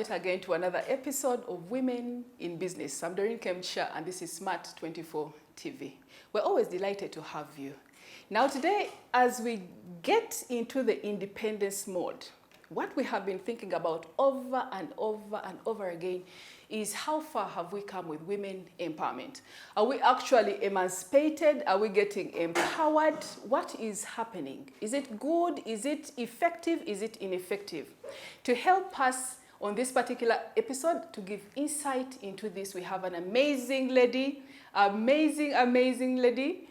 yet again to another episode of Women in Business. I'm Doreen Kemcha and this is Smart 24 TV. We're always delighted to have you. Now today, as we get into the independence mode, what we have been thinking about over and over and over again is how far have we come with women empowerment? Are we actually emancipated? Are we getting empowered? What is happening? Is it good? Is it effective? Is it ineffective? To help us on this particular episode, to give insight into this, we have an amazing lady, amazing lady,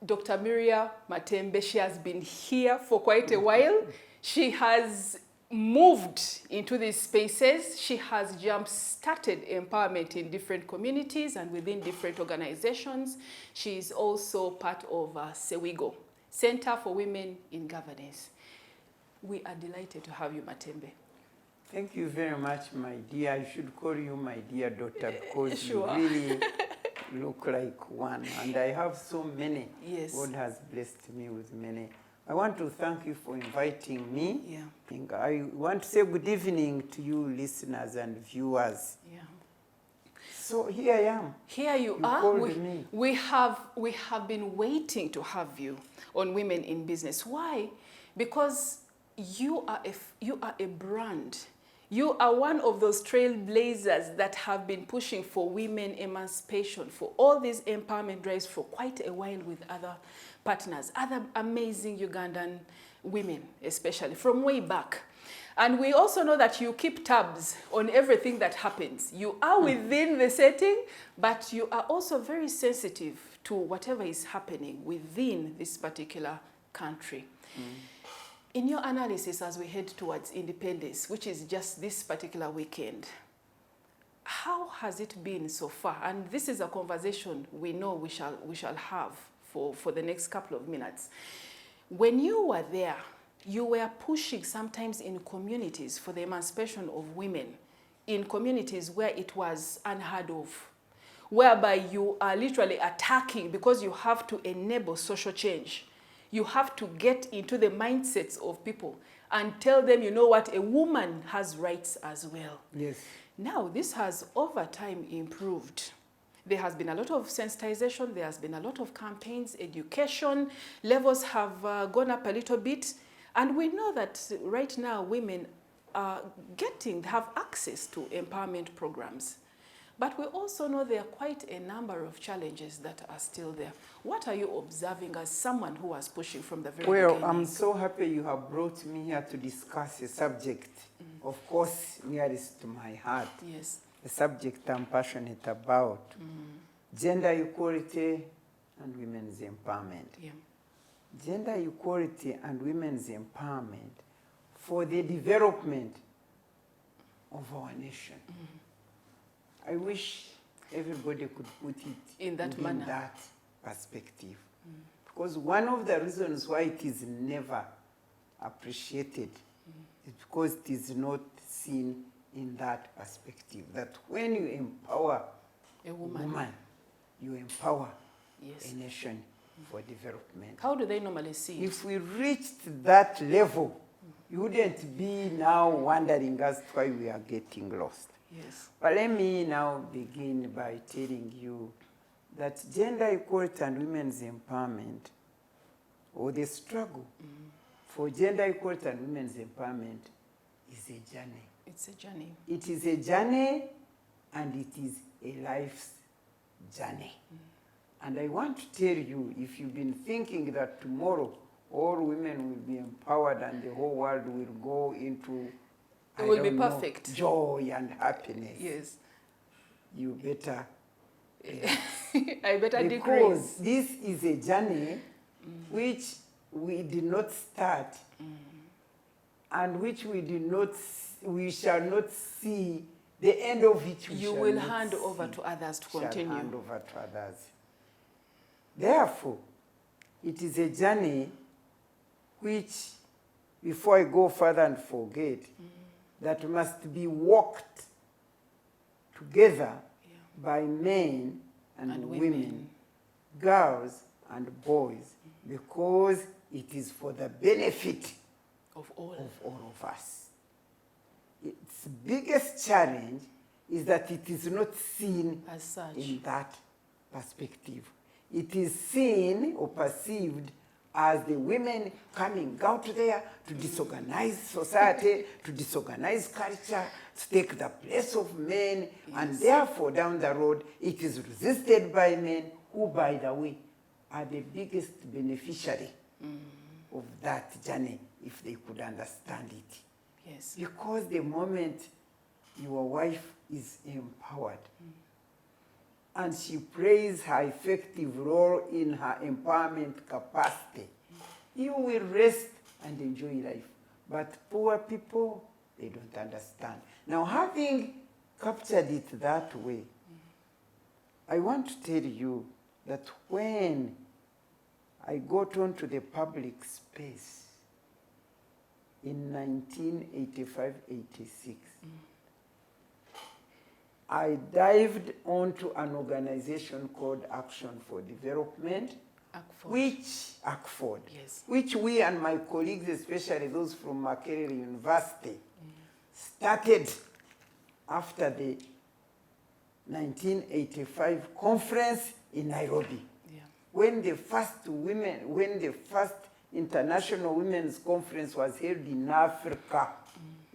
Dr. Miriam Matembe. She has been here for quite a while. She has moved into these spaces. She has jump-started empowerment in different communities and within different organizations. She is also part of SEWIGO, Center for Women in Governance. We are delighted to have you, Matembe. Thank you very much, my dear. I should call you my dear daughter because Sure. you really look like one. And I have so many. Yes. God has blessed me with many. I want to thank you for inviting me. Yeah. I want to say good evening to you listeners and viewers. Yeah. So here I am. Here you are. Called me. We have been waiting to have you on Women in Business. Why? Because you are a brand. You are one of those trailblazers that have been pushing for women emancipation, for all these empowerment drives for quite a while with other partners, other amazing Ugandan women, especially from way back. And we also know that you keep tabs on everything that happens. You are within the setting, but you are also very sensitive to whatever is happening within this particular country. In your analysis, as we head towards independence, which is just this particular weekend, how has it been so far? And this is a conversation we know we shall have for the next couple of minutes. When you were there, you were pushing sometimes in communities for the emancipation of women, in communities where it was unheard of, whereby you are literally attacking because you have to enable social change. You have to get into the mindsets of people and tell them, you know what, a woman has rights as well. Yes. Now, this has over time improved. There has been a lot of sensitization. There has been a lot of campaigns. Education levels have gone up a little bit. And we know that right now women have access to empowerment programs. But we also know there are quite a number of challenges that are still there. What are you observing as someone who was pushing from the very beginning? Well, I'm so happy you have brought me here to discuss a subject, of course, nearest to my heart. Yes. A subject I'm passionate about. Gender equality and women's empowerment. Yeah. Gender equality and women's empowerment for the development of our nation. I wish everybody could put it in that manner, that perspective. Because one of the reasons why it is never appreciated is because it is not seen in that perspective. That when you empower a woman, you empower yes, a nation for development. How do they normally see it? If we reached that level, you wouldn't be now wondering as to why we are getting lost. Yes. But let me now begin by telling you that gender equality and women's empowerment, or the struggle for gender equality and women's empowerment, is a journey. It's a journey. It is a journey, and it is a life's journey. And I want to tell you, if you've been thinking that tomorrow all women will be empowered and the whole world will go into it will be perfect. Joy and happiness. Yes. You better. I better decrease. Because this is a journey which we did not start and which we shall not see the end of which you will hand over to others to continue. Hand over to others. Therefore, it is a journey which, before I go further and forget, that must be walked together by men and women, girls and boys, because it is for the benefit of all of us. It's biggest challenge is that it is not seen As such. in that perspective. It is seen or perceived as the women coming out there to disorganize society, to disorganize culture, to take the place of men, and therefore down the road it is resisted by men who, by the way, are the biggest beneficiary of that journey if they could understand it. Yes. Because the moment your wife is empowered and she plays her effective role in her empowerment capacity, you will rest and enjoy life. But poor people, they don't understand. Now, having captured it that way, I want to tell you that when I got onto the public space in 1985-86, I dived onto an organization called Action for Development, ACFOD. which we and my colleagues, especially those from Makerere University, started after the 1985 conference in Nairobi. Yeah. When the first International Women's Conference was held in Africa,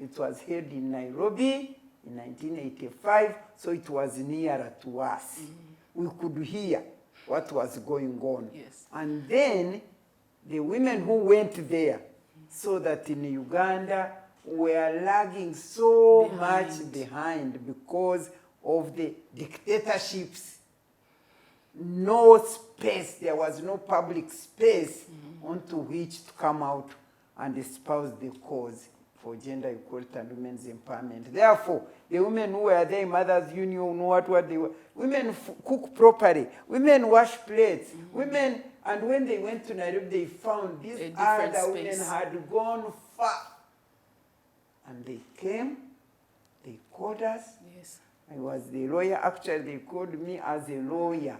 it was held in Nairobi in 1985, so it was nearer to us. We could hear what was going on. Yes. And then the women who went there saw that in Uganda were lagging so much behind because of the dictatorships. No space, there was no public space onto which to come out and espouse the cause for gender equality and women's empowerment. Therefore, the women who were there, Mothers Union, know what they were. Women cook properly. Women wash plates. Women, and when they went to Nairobi, they found these other women had gone far. And they came, they called us. Yes. I was the lawyer. Actually, they called me as a lawyer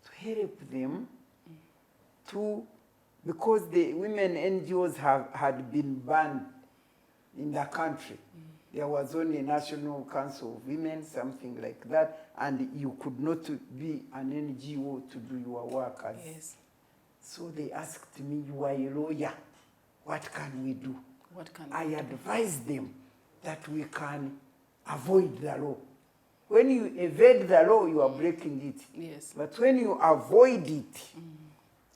to help them to, because the women NGOs had been banned in the country. There was only National Council of Women, something like that, and you could not be an NGO to do your work. Yes. So they asked me, you are a lawyer, what can we do? What can I advised them that we can avoid the law. When you evade the law, you are breaking it. Yes. But when you avoid it,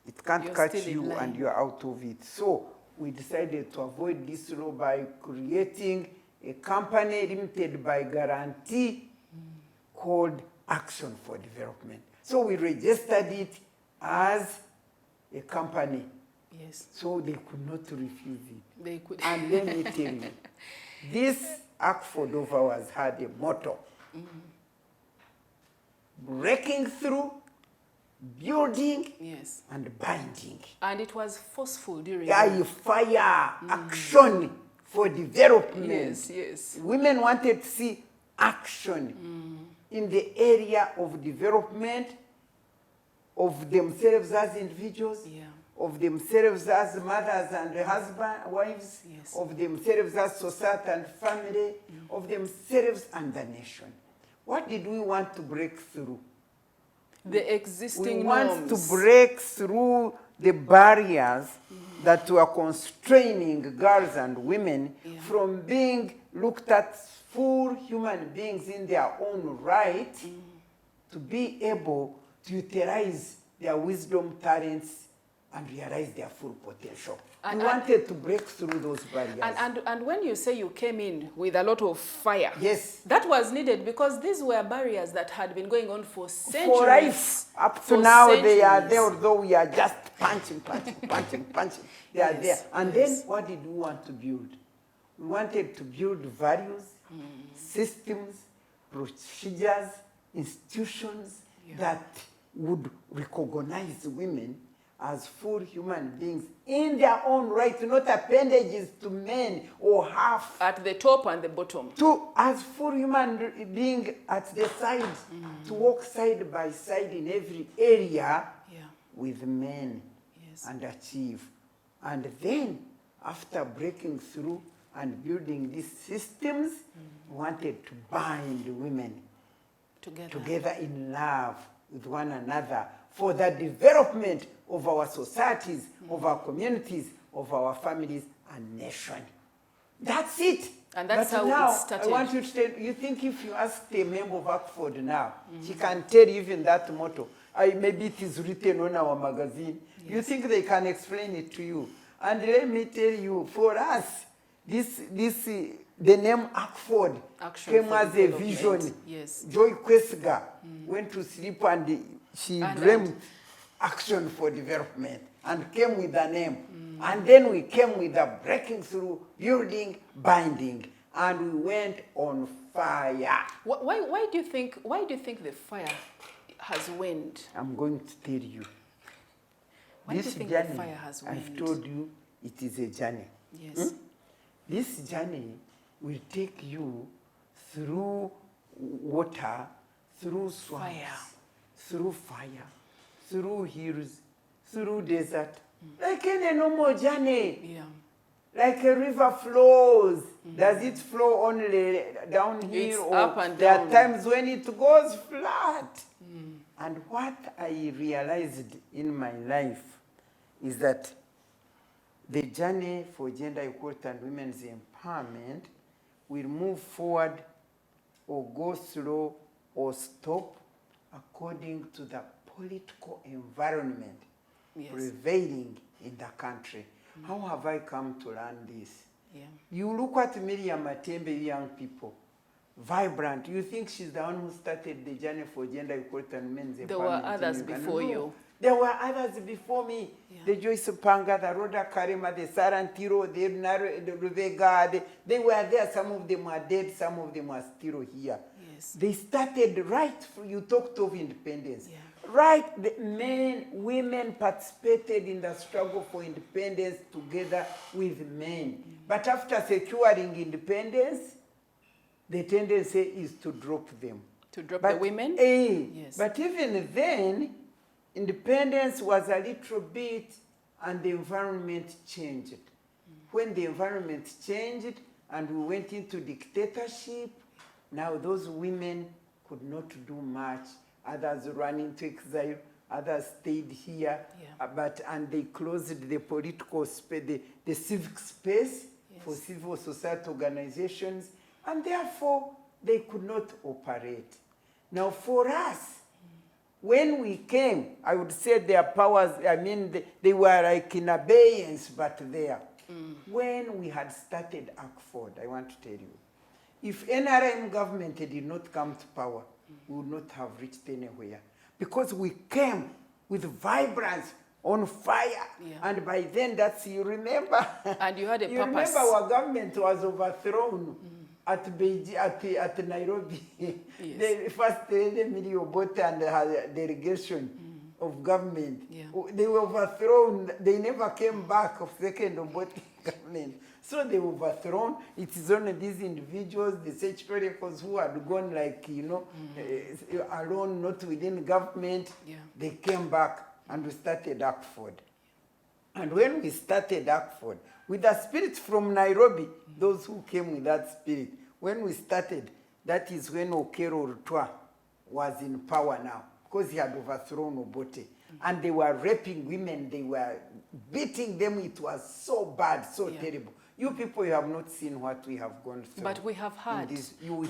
it can't You're catch still in you line. and you're out of it. So we decided to avoid this law by creating a company limited by guarantee called Action for Development. So we registered it as a company. Yes. So they could not refuse it. They could. And let me tell you, this ACFOD of ours had a motto: breaking through, building, Yes. and binding. And it was forceful during. Fire, action for development. Yes, yes. Women wanted to see action in the area of development of themselves as individuals, Yeah. of themselves as mothers and husbands, wives, Yes. of themselves as society and family, of themselves and the nation. What did we want to break through? The existing We want norms. to break through the barriers that were constraining girls and women from being looked at full human beings in their own right, to be able to utilize their wisdom, talents, and realize their full potential. We wanted to break through those barriers. And when you say you came in with a lot of fire, Yes. that was needed because these were barriers that had been going on for centuries. For life, up to For now, they are centuries. there, although we are just punching. They are there. And yes. then what did we want to build? We wanted to build values, systems, procedures, institutions that would recognize women as full human beings in their own right, not appendages to men or half. At the top and the bottom. As full human being at the side, to walk side by side in every area with men and achieve. And then, after breaking through, and building these systems, wanted to bind women together in love with one another for the development of our societies, of our communities, of our families and nation. That's it. And that's but how now, it started. I want you to tell, you think if you ask a member of Oxford now, she can tell even that motto. Maybe it is written on our magazine. Yes. You think they can explain it to you? And let me tell you, for us, the name Oxford came as a vision. Yes. Joy Kwesiga went to sleep and she dreamed action for development and came with a name. And then we came with a breaking through, building, binding, and we went on fire. Why do you think the fire has waned? I'm going to tell you. Why do you think the fire has waned? I've told you it is a journey. Yes. This journey will take you through water, through swamps, through fire, through hills, through desert, like any normal journey. Yeah. Like a river flows. Does it flow only downhill? It's or up and there down. are times when it goes flat. And what I realized in my life is that the journey for gender equality and women's empowerment will move forward or go slow or stop according to the political environment prevailing in the country. How have I come to learn this? Yeah. You look at Miriam Matembe, young people, vibrant. You think she's the one who started the journey for gender equality and women's empowerment? There were others before you. There were others before me. Yeah. The Joyce Panga, the Rhoda Karima, the Sarantiro, the Ruvega, they were there. Some of them are dead, some of them are still here. Yes. They started right, you talked of independence. Yeah. Right, the men, women participated in the struggle for independence together with men. But after securing independence, the tendency is to drop them. To drop the women? Yes. But even then, independence was a little bit and the environment changed. When the environment changed and we went into dictatorship, now those women could not do much. Others ran into exile, others stayed here, and they closed the political space, the civic space for civil society organizations, and therefore they could not operate. Now for us, when we came, I would say their powers, they were like in abeyance, but there. When we had started Oxford, I want to tell you, if NRM government did not come to power, we would not have reached anywhere. Because we came with vibrance, on fire. And by then, you remember. And you had a purpose. You remember our government was overthrown at Beijing, at Nairobi. The first Lady Millie Obote and her delegation of government. They were overthrown. They never came back of second Obote government. So they were overthrown. It is only these individuals, the search periodicals who had gone alone, not within government. They came back and we started Oxford. And when we started Oxford, with the spirit from Nairobi, those who came with that spirit, when we started, that is when Okero Rutwa was in power now, because he had overthrown Obote. And they were raping women, they were beating them. It was so bad, so terrible. You people, you have not seen what we have gone through. But we have heard.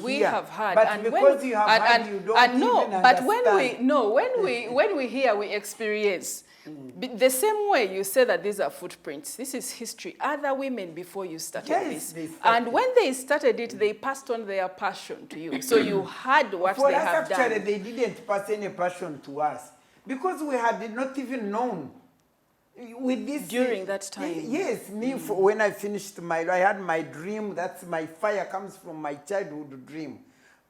We have heard. But and because you have heard, you don't even understand. But when we hear, we experience. The same way you say that these are footprints, this is history. Other women before you started this. And when they started it, they passed on their passion to you. So you heard what they have done. Actually, they didn't pass any passion to us. Because we had not even known. With this during that time. Yes, when I finished I had my dream. That's my fire comes from my childhood dream.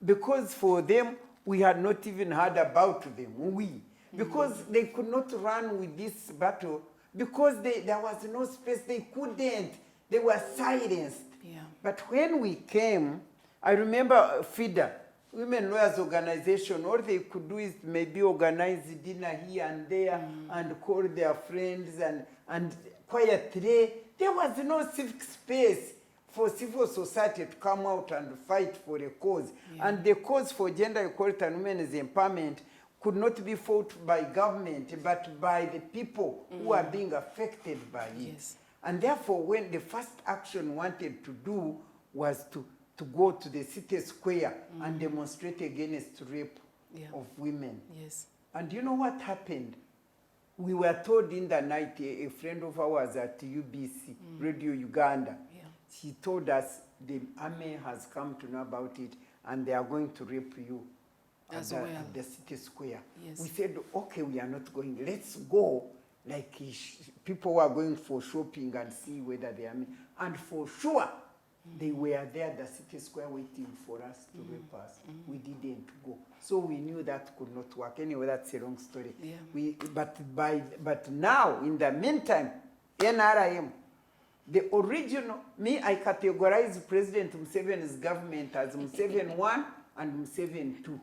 Because for them, we had not even heard about them. Because they could not run with this battle. Because there was no space. They couldn't. They were silenced. But when we came, I remember FIDA, Women Lawyers Organization, all they could do is maybe organize dinner here and there and call their friends and quietly. There was no civic space for civil society to come out and fight for a cause. Yeah. And the cause for gender equality and women's empowerment could not be fought by government, but by the people who are being affected by it. Yes. And therefore, when the first action wanted to do was to go to the city square and demonstrate against rape of women. Yes. And you know what happened? We were told in the night, a friend of ours at UBC, Radio Uganda, she told us the army has come to know about it and they are going to rape you at the city square. Yes. We said, okay, we are not going. Let's go like people were going for shopping and see whether they are. And for sure, they were there at the city square waiting for us to rape us. We didn't go. So we knew that could not work. Anyway, that's a long story. Yeah. But now, in the meantime, NRM, the original, I categorize President Museveni's government as Museveni 1 and Museveni 2.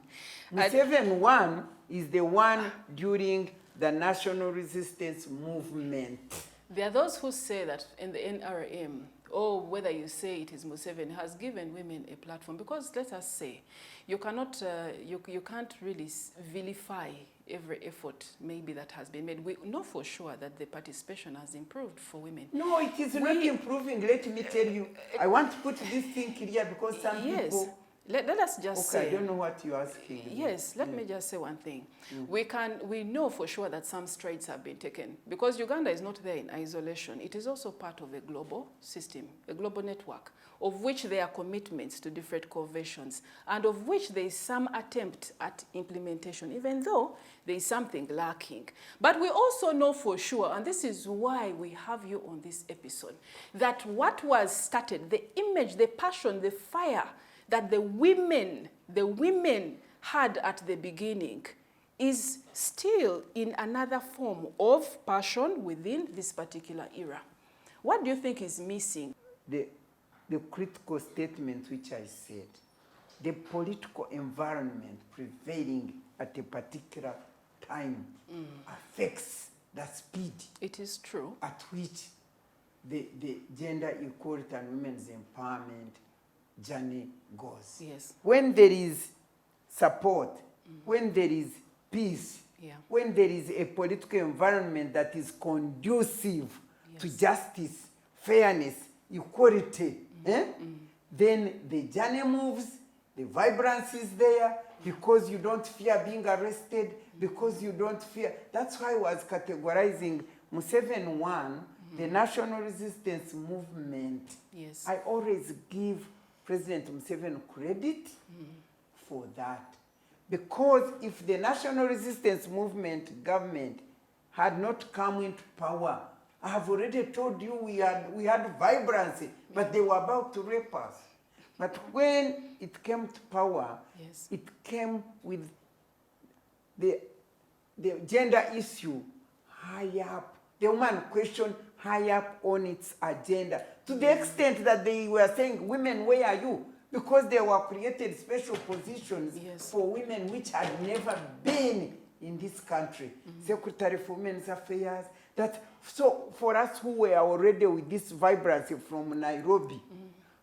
Museveni 1 is the one during the national resistance movement. There are those who say that in the NRM, or whether you say it is Museveni, has given women a platform. Because let us say, you cannot, you can't really vilify every effort maybe that has been made. We know for sure that the participation has improved for women. No, it is not improving. Let me tell you. I want to put this thing clear because some people... Let us just say... I don't know what you're asking. Yes, let me just say one thing. We know for sure that some strides have been taken because Uganda is not there in isolation. It is also part of a global system, a global network, of which there are commitments to different conventions and of which there is some attempt at implementation, even though there is something lacking. But we also know for sure, and this is why we have you on this episode, that what was started, the image, the passion, the fire that the women had at the beginning is still in another form of passion within this particular era. What do you think is missing? The critical statement which I said, the political environment prevailing at a particular time affects the speed. It is true. At which the gender equality and women's empowerment journey goes. Yes. When there is support, when there is peace, when there is a political environment that is conducive to justice, fairness, equality, then the journey moves, the vibrancy is there, because you don't fear being arrested, because you don't fear. That's why I was categorizing Museveni 1, the national resistance movement. Yes. I always give President Museveni credit for that. Because if the national resistance movement government had not come into power, I have already told you we had vibrancy, but they were about to rape us. But when it came to power, it came with the gender issue high up. The woman question high up on its agenda, to the extent that they were saying, women, where are you? Because they were created special positions for women which had never been in this country. Secretary for Women's Affairs. So for us who were already with this vibrancy from Nairobi,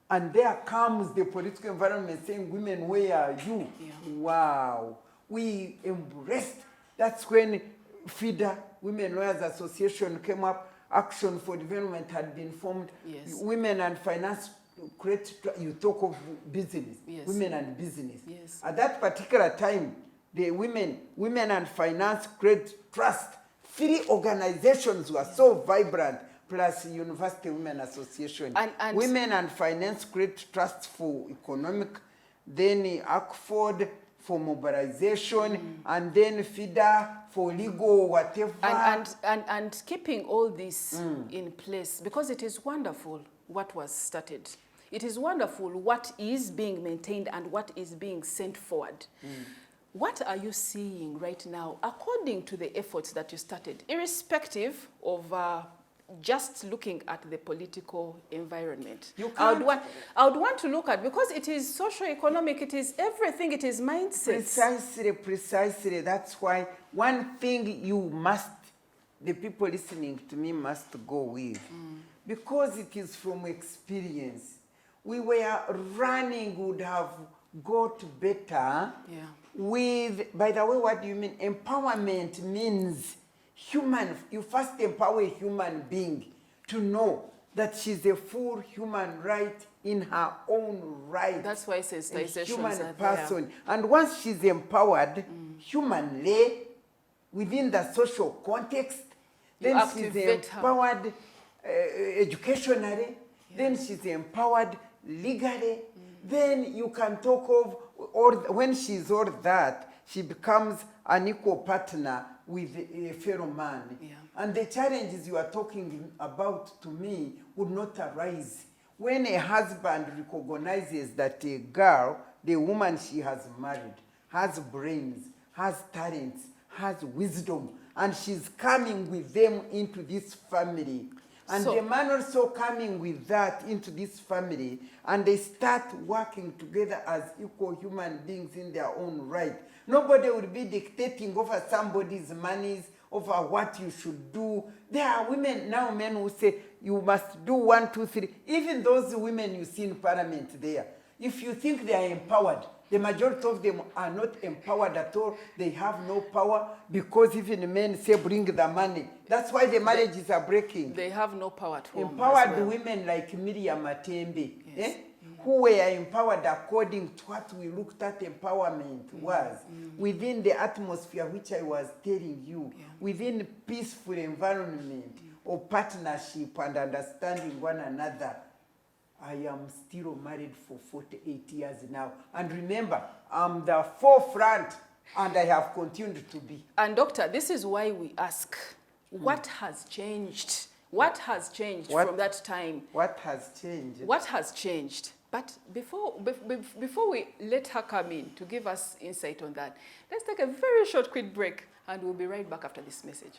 and there comes the political environment saying, women, where are you? Wow. We embraced. That's when FIDA, Women Lawyers Association, came up. Action for Development had been formed. Women and Finance, you talk of business, women and business. At that particular time, the Women and Finance Credit Trust, 3 organizations were so vibrant, plus University Women Association. And Women and Finance Credit Trust for economic, then ACFORD for mobilization, and then FIDA for legal, whatever. And keeping all this in place, because it is wonderful what was started. It is wonderful what is being maintained and what is being sent forward. What are you seeing right now, according to the efforts that you started, irrespective of just looking at the political environment? I would want to look at, because it is socio-economic, it is everything, it is mindset. Precisely. That's why one thing the people listening to me must go with, because it is from experience. we were running would have got better with, by the way, what do you mean? Empowerment means you first empower a human being to know that she's a full human right in her own right. That's why sensitizations human are person. there. And once she's empowered humanly within the social context, then she's empowered educationally, then she's empowered legally, then you can talk of, or when she's all that, she becomes an equal partner with a fellow man. And the challenges you are talking about to me would not arise when a husband recognizes that a girl, the woman she has married, has brains, has talents, has wisdom, and she's coming with them into this family. And the man also coming with that into this family, and they start working together as equal human beings in their own right. Nobody will be dictating over somebody's monies, over what you should do. There are women now, men who say, you must do 1, 2, 3. Even those women you see in parliament there, if you think they are empowered, the majority of them are not empowered at all. They have no power because even men say, bring the money. That's why the marriages are breaking. They have no power at home. Empowered women like Miriam Matembe, who were empowered according to what we looked at empowerment was, within the atmosphere which I was telling you, within peaceful environment of partnership and understanding one another. I am still married for 48 years now. And remember, I'm the forefront, and I have continued to be. And doctor, this is why we ask, what has changed? What has changed from that time? What has changed? What has changed? But before we let her come in to give us insight on that, let's take a very short quick break, and we'll be right back after this message.